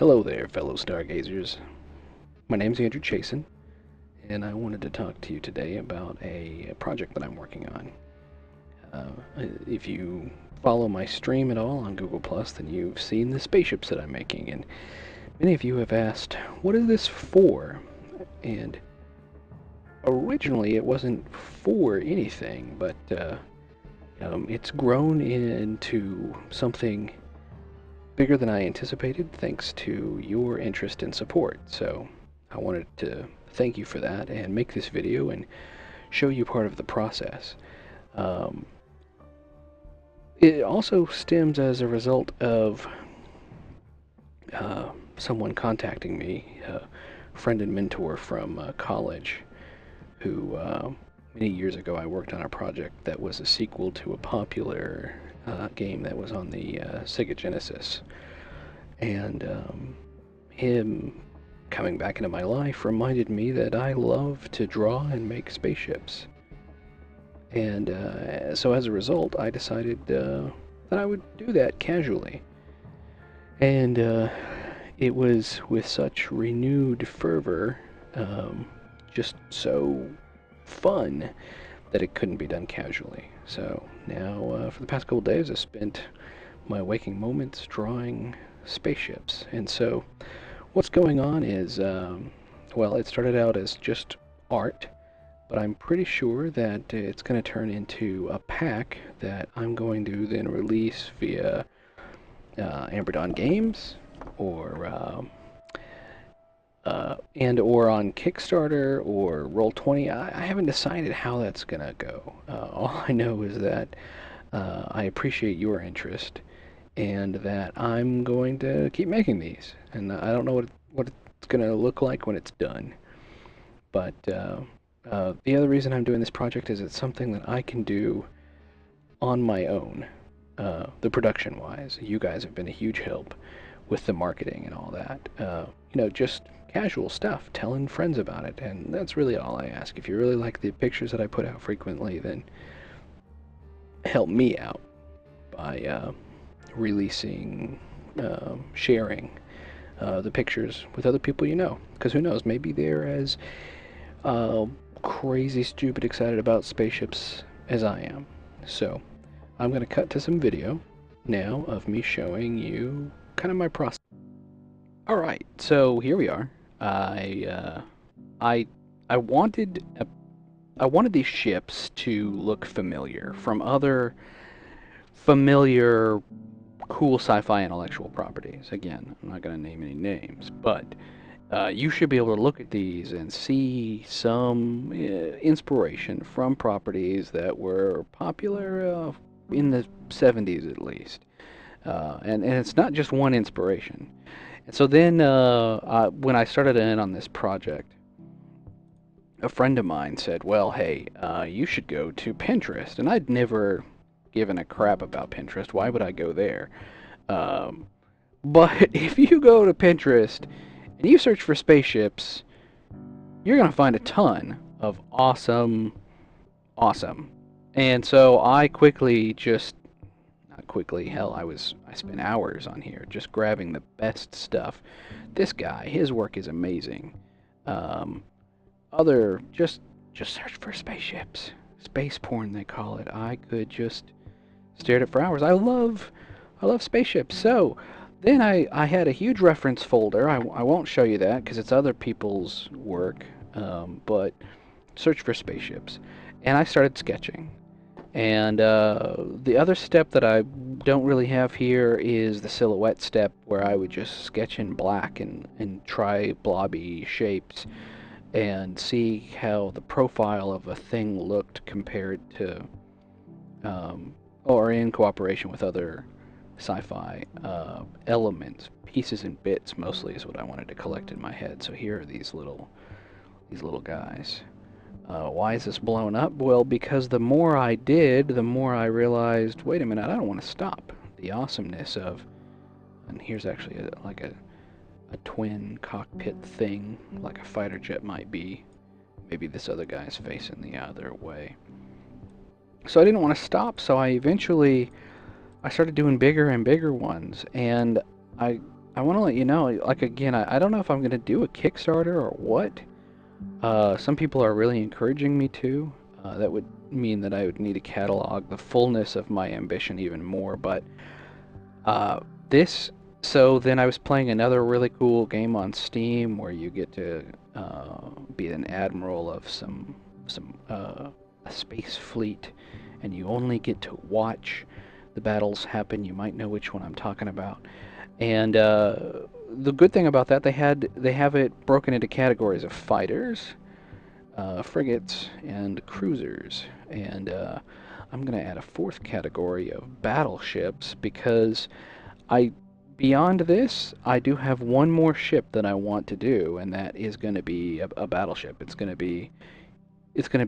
Hello there, fellow stargazers. My name's Andrew Chasen, and I wanted to talk to you today about a project that I'm working on. If you follow my stream at all on Google+, then you've seen the spaceships that I'm making, and many of you have asked, what is this for? And originally it wasn't for anything, but it's grown into something bigger than I anticipated thanks to your interest and support. So I wanted to thank you for that and make this video and show you part of the process. It also stems as a result of someone contacting me, a friend and mentor from college, who many years ago I worked on a project that was a sequel to a popular game that was on the Sega Genesis. And him coming back into my life reminded me that I love to draw and make spaceships. And so as a result, I decided that I would do that casually. And it was with such renewed fervor, just so fun, that it couldn't be done casually. So now, for the past couple days, I spent my waking moments drawing spaceships. And so what's going on is, well, it started out as just art, but I'm pretty sure that it's going to turn into a pack that I'm going to then release via Amber Games or or on Kickstarter or Roll20. I haven't decided how that's gonna go. All I know is that I appreciate your interest and that I'm going to keep making these. And I don't know what it's gonna look like when it's done. But the other reason I'm doing this project is it's something that I can do on my own, the production-wise. You guys have been a huge help with the marketing and all that. Just casual stuff, telling friends about it, and that's really all I ask. If you really like the pictures that I put out frequently, then help me out by releasing, sharing the pictures with other people you know, because who knows, maybe they're as crazy, stupid excited about spaceships as I am. So I'm going to cut to some video now of me showing you kind of my process. Alright, so here we are. I wanted these ships to look familiar from other familiar cool sci-fi intellectual properties. Again, I'm not going to name any names, but you should be able to look at these and see some inspiration from properties that were popular in the 70s at least. And it's not just one inspiration. And so then, when I started in on this project, a friend of mine said, well, hey, you should go to Pinterest. And I'd never given a crap about Pinterest. Why would I go there? But if you go to Pinterest and you search for spaceships, you're going to find a ton of awesome. And so I quickly I spent hours on here just grabbing the best stuff. This guy, his work is amazing. Just search for spaceships. Space porn, they call it. I could just stare at it for hours. I love spaceships. So then I had a huge reference folder. I won't show you that because it's other people's work, but search for spaceships. And I started sketching. And the other step that I don't really have here is the silhouette step, where I would just sketch in black and try blobby shapes and see how the profile of a thing looked compared to, or in cooperation with other sci-fi elements. Pieces and bits mostly is what I wanted to collect in my head. So here are these little guys. Why is this blown up? Well, because the more I did, the more I realized, wait a minute, I don't want to stop. The awesomeness of, and here's actually a twin cockpit thing, like a fighter jet might be. Maybe this other guy's facing the other way. So I didn't want to stop, so I started doing bigger and bigger ones, and I I want to let you know, like again, I don't know if I'm going to do a Kickstarter or what. Some people are really encouraging me to. That would mean that I would need to catalog the fullness of my ambition even more, but uh, this. So then I was playing another really cool game on Steam where you get to be an admiral of a space fleet, and you only get to watch the battles happen. You might know which one I'm talking about. And the good thing about that, they have it broken into categories of fighters, frigates, and cruisers. And I'm going to add a fourth category of battleships because I beyond this, I do have one more ship that I want to do, and that is going to be a battleship. It's going to be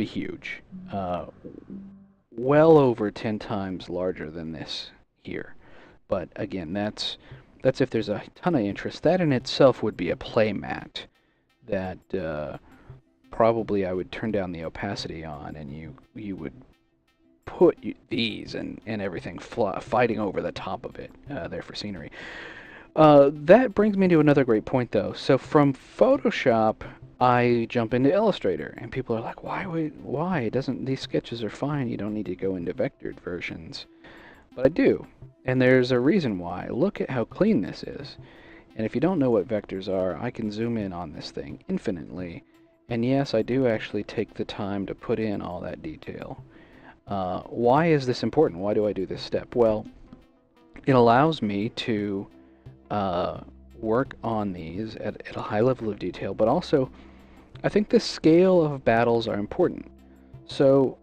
huge, well over 10 times larger than this here. But again, that's if there's a ton of interest. That in itself would be a playmat that probably I would turn down the opacity on, and you would put these and everything fighting over the top of it there for scenery. That brings me to another great point, though. So from Photoshop, I jump into Illustrator, and people are like, why? Doesn't these sketches are fine. You don't need to go into vectored versions. But I do, and there's a reason why. Look at how clean this is. And if you don't know what vectors are, I can zoom in on this thing infinitely. And yes, I do actually take the time to put in all that detail. Why is this important? Why do I do this step? Well, it allows me to work on these at a high level of detail, but also I think the scale of battles are important. So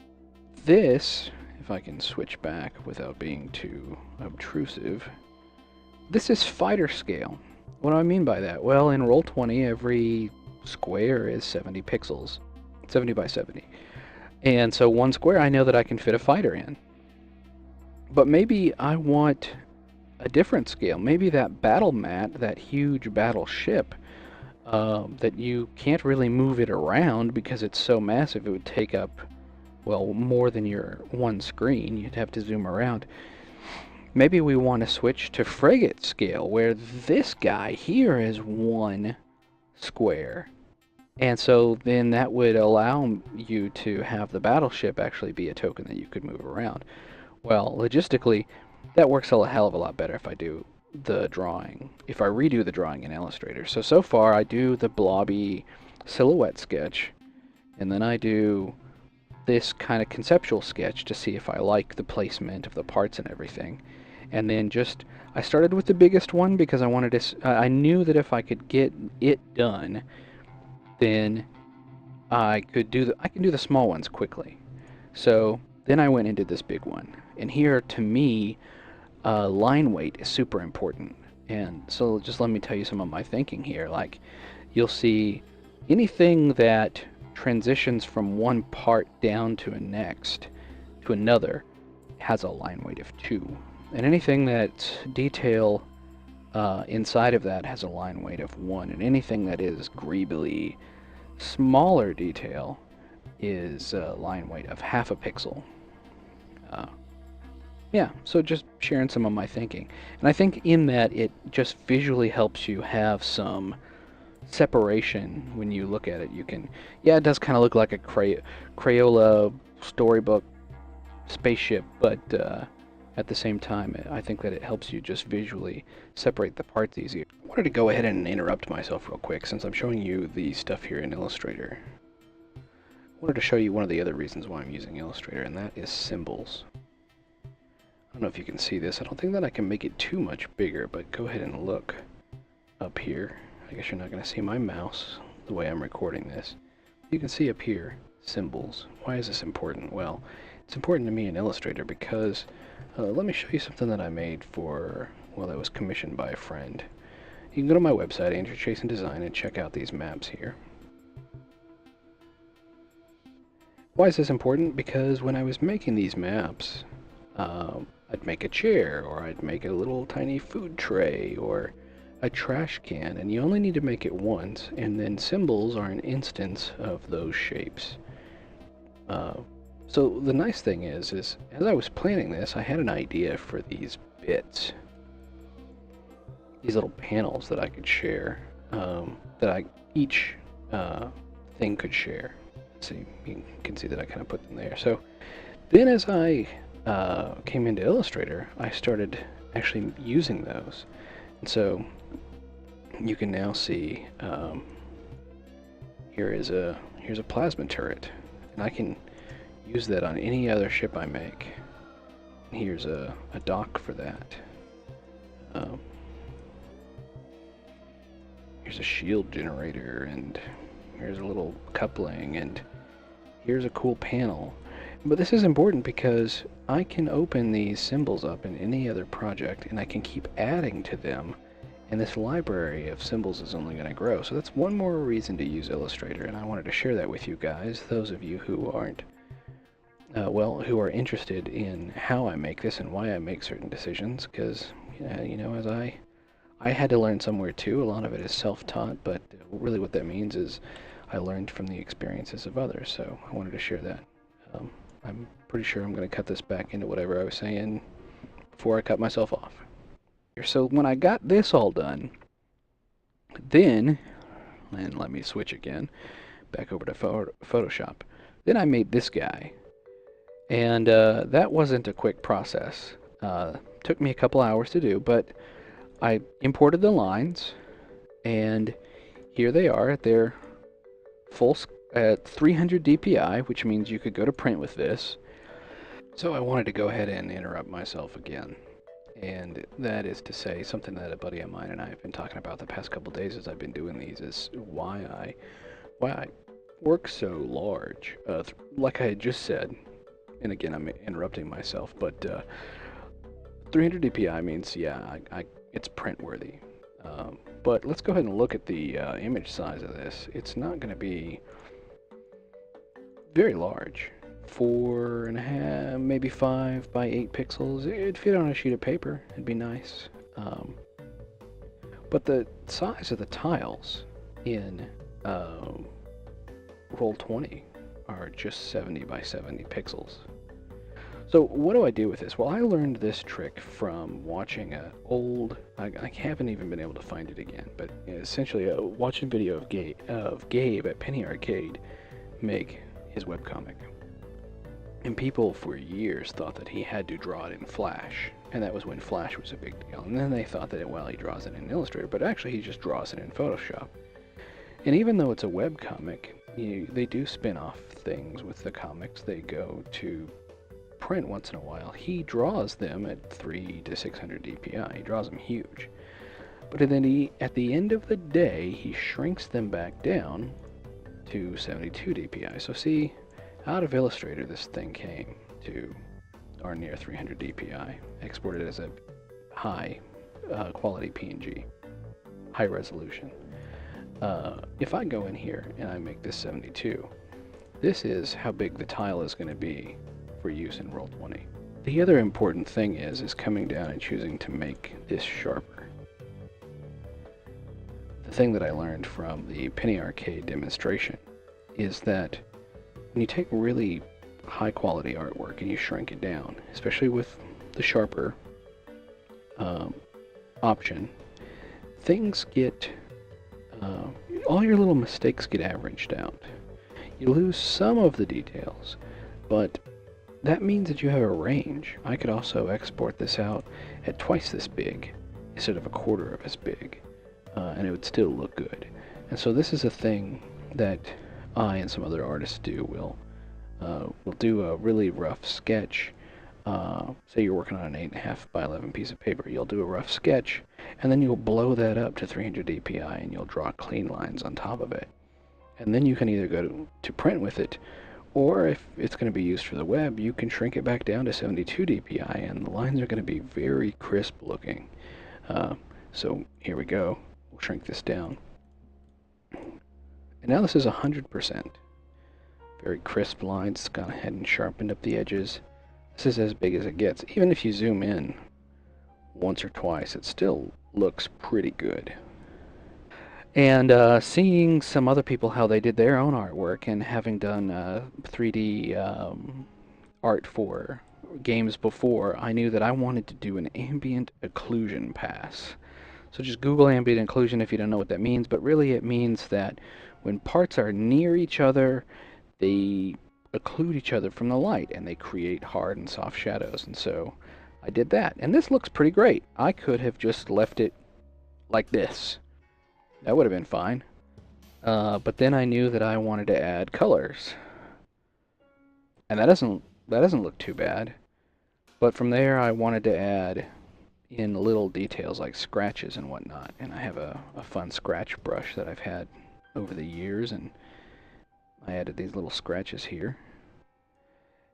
this, if I can switch back without being too obtrusive, this is fighter scale. What do I mean by that? Well, in Roll20, every square is 70 pixels, 70 by 70. And so one square I know that I can fit a fighter in. But maybe I want a different scale. Maybe that battle mat, that huge battleship, that you can't really move it around because it's so massive, it would take up, well, more than your one screen. You'd have to zoom around. Maybe we want to switch to frigate scale, where this guy here is one square. And so then that would allow you to have the battleship actually be a token that you could move around. Well, logistically, that works a hell of a lot better if I do the drawing, if I redo the drawing in Illustrator. So far I do the blobby silhouette sketch, and then I do this kind of conceptual sketch to see if I like the placement of the parts and everything. And then I started with the biggest one because I wanted to, I knew that if I could get it done, then I can do the small ones quickly. So then I went and did this big one. And here, to me, line weight is super important. And so just let me tell you some of my thinking here. Like, you'll see anything that transitions from one part down to another has a line weight of 2. And anything that's detail inside of that has a line weight of 1. And anything that is greebly smaller detail is a line weight of half a pixel. Yeah, so just sharing some of my thinking. And I think in that it just visually helps you have some separation when you look at it. You can, yeah, it does kind of look like a Crayola storybook spaceship, but at the same time, I think that it helps you just visually separate the parts easier. I wanted to go ahead and interrupt myself real quick since I'm showing you the stuff here in Illustrator. I wanted to show you one of the other reasons why I'm using Illustrator, and that is symbols. I don't know if you can see this. I don't think that I can make it too much bigger, but go ahead and look up here. I guess you're not going to see my mouse the way I'm recording this. You can see up here, symbols. Why is this important? Well, it's important to me in Illustrator because let me show you something that I made for, well, that was commissioned by a friend. You can go to my website, Andrew Chase and Design, and check out these maps here. Why is this important? Because when I was making these maps, I'd make a chair, or I'd make a little tiny food tray, or a trash can, and you only need to make it once, and then symbols are an instance of those shapes. So the nice thing is as I was planning this, I had an idea for these bits. these little panels that I could share, each thing could share. See, you can see that I kind of put them there. So then as I came into Illustrator, I started actually using those. And so you can now see here's a plasma turret, and I can use that on any other ship I make. And here's a dock for that. Here's a shield generator, and here's a little coupling, and here's a cool panel. But this is important because I can open these symbols up in any other project, and I can keep adding to them, and this library of symbols is only going to grow. So that's one more reason to use Illustrator, and I wanted to share that with you guys, those of you who aren't, who are interested in how I make this and why I make certain decisions, because, you know, as I had to learn somewhere too. A lot of it is self-taught, but really what that means is I learned from the experiences of others, so I wanted to share that. I'm pretty sure I'm going to cut this back into whatever I was saying before I cut myself off. So when I got this all done, then, and let me switch again, back over to Photoshop, then I made this guy. And that wasn't a quick process. Took me a couple hours to do, but I imported the lines, and here they are at their full at 300 DPI, which means you could go to print with this. So I wanted to go ahead and interrupt myself again, and that is to say something that a buddy of mine and I have been talking about the past couple days as I've been doing these is why I work so large. Like I had just said, and again I'm interrupting myself, but 300 DPI means it's print worthy. But let's go ahead and look at the image size of this. It's not going to be very large. 4.5, maybe 5 by 8 pixels. It'd fit on a sheet of paper. It'd be nice. But the size of the tiles in Roll20 are just 70 by 70 pixels. So what do I do with this? Well, I learned this trick from watching an old, I haven't even been able to find it again, but essentially watching video of Gabe at Penny Arcade make his webcomic. And people for years thought that he had to draw it in Flash, and that was when Flash was a big deal. And then they thought that, well, he draws it in Illustrator, but actually he just draws it in Photoshop. And even though it's a webcomic, they do spin off things with the comics. They go to print once in a while. He draws them at 300 to 600 DPI. He draws them huge. But then at the end of the day, he shrinks them back down to 72 DPI. So see, out of Illustrator, this thing came to or near 300 DPI, exported as a high quality PNG, high resolution. If I go in here and I make this 72, this is how big the tile is going to be for use in Roll20. The other important thing is coming down and choosing to make this sharper. The thing that I learned from the Penny Arcade demonstration is that when you take really high quality artwork and you shrink it down, especially with the sharper option, things get, all your little mistakes get averaged out. You lose some of the details, but that means that you have a range. I could also export this out at twice this big instead of a quarter of as big, and it would still look good. And so this is a thing that I and some other artists do. We'll do a really rough sketch. Say you're working on an 8.5 by 11 piece of paper. You'll do a rough sketch, and then you'll blow that up to 300 DPI, and you'll draw clean lines on top of it. And then you can either go to print with it, or if it's going to be used for the web, you can shrink it back down to 72 DPI, and the lines are going to be very crisp looking. So here we go. We'll shrink this down. And now this is 100%. Very crisp lines. It's gone ahead and sharpened up the edges. This is as big as it gets. Even if you zoom in once or twice, it still looks pretty good. And seeing some other people how they did their own artwork, and having done 3D art for games before, I knew that I wanted to do an ambient occlusion pass. So just Google ambient occlusion if you don't know what that means, but really it means that when parts are near each other, they occlude each other from the light, and they create hard and soft shadows. And so I did that, and this looks pretty great. I could have just left it like this. That would have been fine. But then I knew that I wanted to add colors, and that doesn't look too bad. But from there, I wanted to add in little details like scratches and whatnot. And I have a fun scratch brush that I've had over the years, and I added these little scratches here.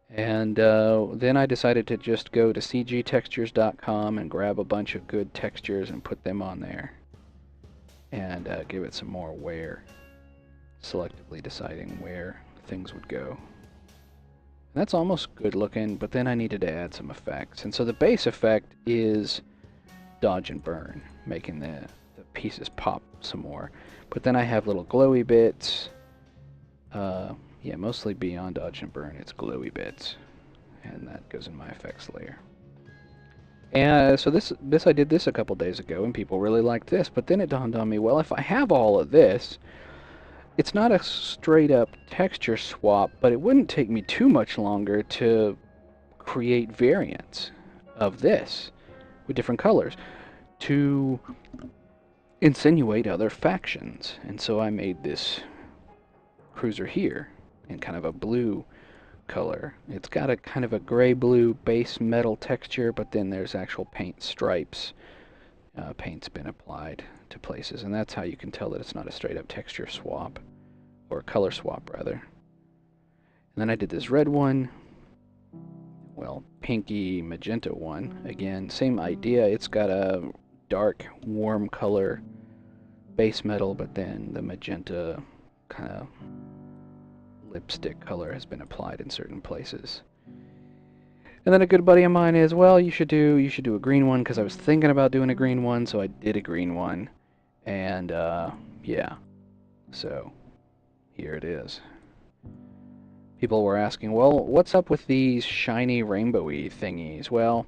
And then I decided to just go to cgtextures.com and grab a bunch of good textures and put them on there, and give it some more wear, selectively deciding where things would go. And that's almost good looking, but then I needed to add some effects. And so the base effect is dodge and burn, making the pieces pop some more. But then I have little glowy bits. Yeah, mostly beyond dodge and burn, it's glowy bits. And that goes in my effects layer. And so this I did this a couple days ago, and people really liked this. But then it dawned on me, well, if I have all of this, it's not a straight up texture swap, but it wouldn't take me too much longer to create variants of this with different colors to insinuate other factions. And so I made this cruiser here in kind of a blue color. It's got a kind of a gray-blue base metal texture, but then there's actual paint stripes. Paint's been applied to places, and that's how you can tell that it's not a straight-up texture swap, or color swap, rather. And then I did this red one, well, pinky magenta one. Again, same idea. It's got a dark, warm color base metal, but then the magenta kind of lipstick color has been applied in certain places. And then a good buddy of mine is, well, you should do a green one, because I was thinking about doing a green one, so I did a green one. And yeah, so here it is. People were asking, well, what's up with these shiny rainbowy thingies? Well,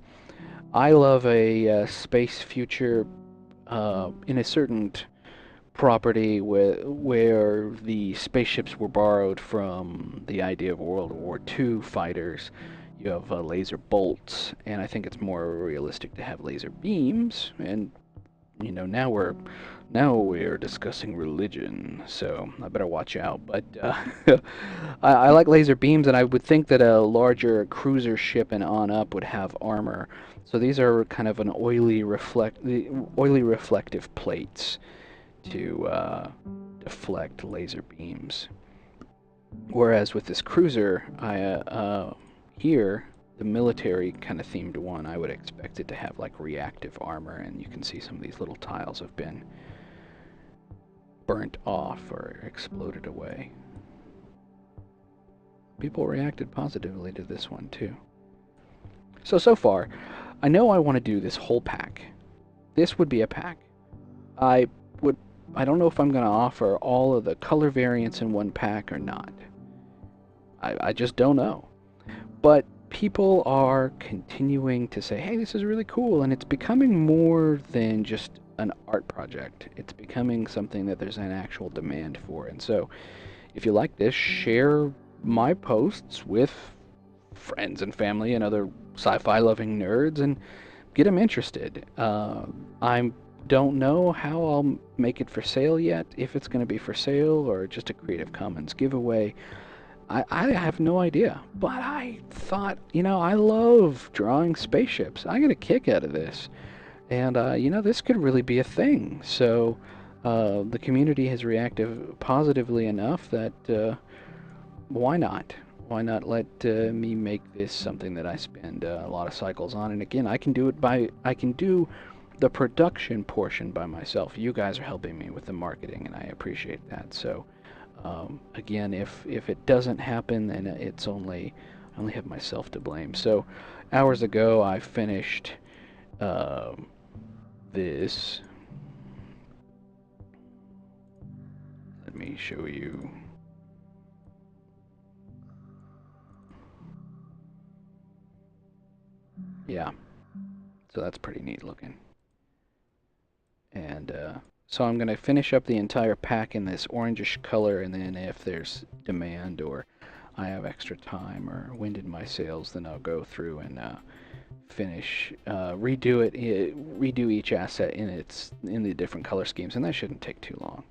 I love a space future in a certain property where the spaceships were borrowed from the idea of World War II fighters. You have laser bolts, and I think it's more realistic to have laser beams. And you know, now we're discussing religion, so I better watch out. But I like laser beams, and I would think that a larger cruiser ship and on up would have armor. So these are kind of an oily reflective plates to deflect laser beams. Whereas with this cruiser, here, the military kind of themed one, I would expect it to have like reactive armor, and you can see some of these little tiles have been burnt off or exploded away. People reacted positively to this one too. So far, I know I want to do this whole pack. This would be a pack. I don't know if I'm going to offer all of the color variants in one pack or not. I just don't know. But people are continuing to say, hey, this is really cool, and it's becoming more than just an art project. It's becoming something that there's an actual demand for. And so if you like this, share my posts with friends and family and other sci-fi loving nerds and get them interested. I don't know how I'll make it for sale yet, if it's going to be for sale or just a Creative Commons giveaway. I have no idea, but I thought, you know, I love drawing spaceships. I get a kick out of this, and you know, this could really be a thing. So the community has reacted positively enough that why not? Why not let me make this something that I spend a lot of cycles on? And again, I can do the production portion by myself. You guys are helping me with the marketing, and I appreciate that. So. Again, if it doesn't happen, then I only have myself to blame. So, hours ago, I finished this. Let me show you. Yeah, so that's pretty neat looking. And so I'm going to finish up the entire pack in this orangish color, and then if there's demand or I have extra time or wind in my sails, then I'll go through and finish, redo each asset in the different color schemes, and that shouldn't take too long.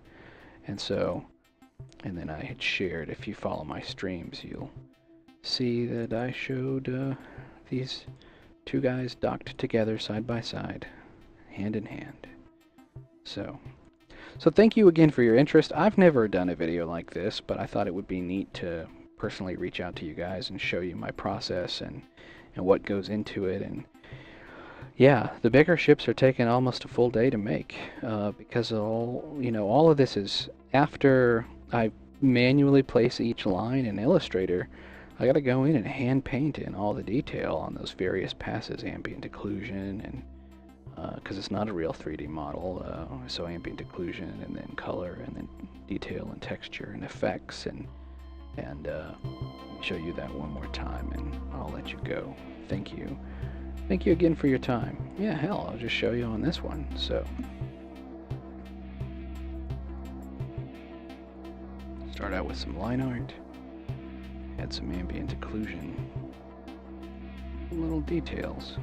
And so, and then I had shared, if you follow my streams, you'll see that I showed these two guys docked together side by side, hand in hand. So thank you again for your interest. I've never done a video like this, but I thought it would be neat to personally reach out to you guys and show you my process and what goes into it. And yeah, the bigger ships are taking almost a full day to make because all of this is after I manually place each line in Illustrator. I gotta go in and hand paint in all the detail on those various passes, ambient occlusion, and because it's not a real 3D model, so ambient occlusion, and then color, and then detail and texture and effects, and let me show you that one more time, and I'll let you go. Thank you again for your time. Yeah, hell, I'll just show you on this one. So start out with some line art, add some ambient occlusion, little details,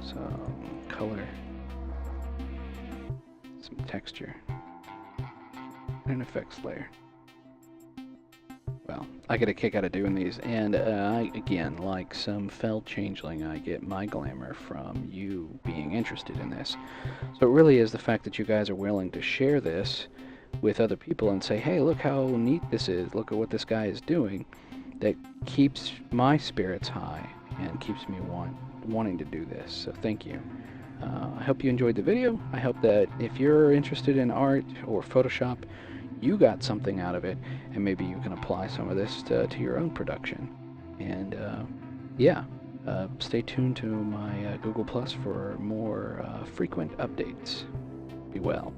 some color, some texture, and an effects layer. Well, I get a kick out of doing these, and again, like some fell changeling, I get my glamour from you being interested in this. So it really is the fact that you guys are willing to share this with other people and say, hey, look how neat this is, look at what this guy is doing, that keeps my spirits high and keeps me wanting to do this. So thank you. I hope you enjoyed the video. I hope that if you're interested in art or Photoshop, you got something out of it, and maybe you can apply some of this to your own production. And yeah, stay tuned to my Google Plus for more frequent updates. Be well.